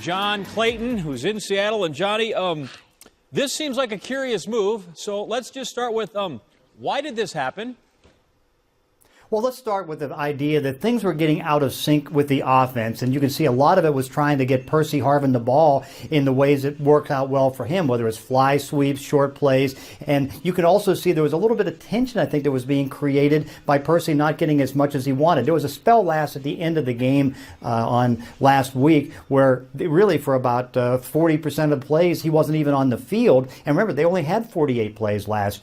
John Clayton, who's in Seattle. And Johnny, this seems like a curious move. So let's just start with why did this happen? Well, let's start with the idea that things were getting out of sync with the offense, and you can see a lot of it was trying to get Percy Harvin the ball in the ways that worked out well for him, whether it's fly sweeps, short plays, and you can also see there was a little bit of tension, I think, that was being created by Percy not getting as much as he wanted. There was a spell last at the end of the game on last week where really for about 40% of the plays he wasn't even on the field, and remember, they only had 48 plays last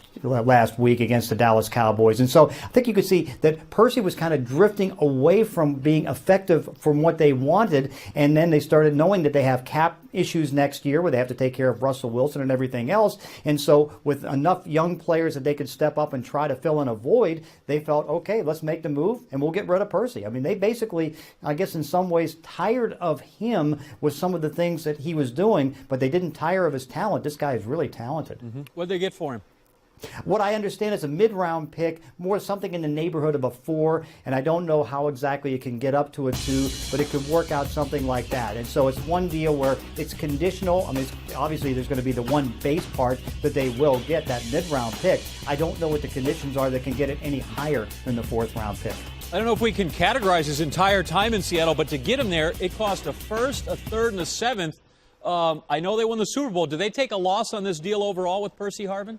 week against the Dallas Cowboys, and so I think you could see that Percy was kind of drifting away from being effective from what they wanted, and then they started knowing that they have cap issues next year where they have to take care of Russell Wilson and everything else, and so with enough young players that they could step up and try to fill in a void, they felt, okay, let's make the move and we'll get rid of Percy. I mean, they basically, I guess in some ways, tired of him with some of the things that he was doing, but they didn't tire of his talent. This guy is really talented. What did they get for him? What I understand is a mid-round pick, more something in the neighborhood of a 4, and I don't know how exactly it can get up to a 2, but it could work out something like that. And so it's one deal where it's conditional. I mean, obviously there's going to be the one base part that they will get, that mid-round pick. I don't know what the conditions are that can get it any higher than the 4th-round pick. I don't know if we can categorize his entire time in Seattle, but to get him there, it cost a 1st, a 3rd, and a 7th. I know they won the Super Bowl. Did they take a loss on this deal overall with Percy Harvin?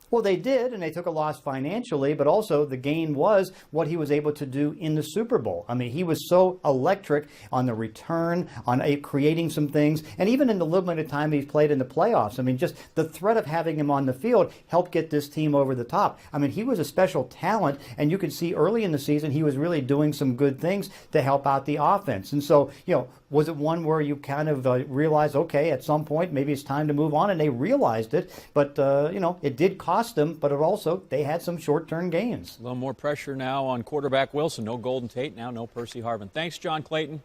Well, they did, and they took a loss financially, but also the gain was what he was able to do in the Super Bowl. I mean, he was so electric on the return, on creating some things, and even in the little bit of time he's played in the playoffs. I mean, just the threat of having him on the field helped get this team over the top. I mean, he was a special talent, and you could see early in the season he was really doing some good things to help out the offense. And so, was it one where you kind of realized, okay, at some point maybe it's time to move on, and they realized it, but, it did cost them, but it also, they had some short-term gains. A little more pressure now on quarterback Wilson. No Golden Tate, now no Percy Harvin. Thanks, John Clayton.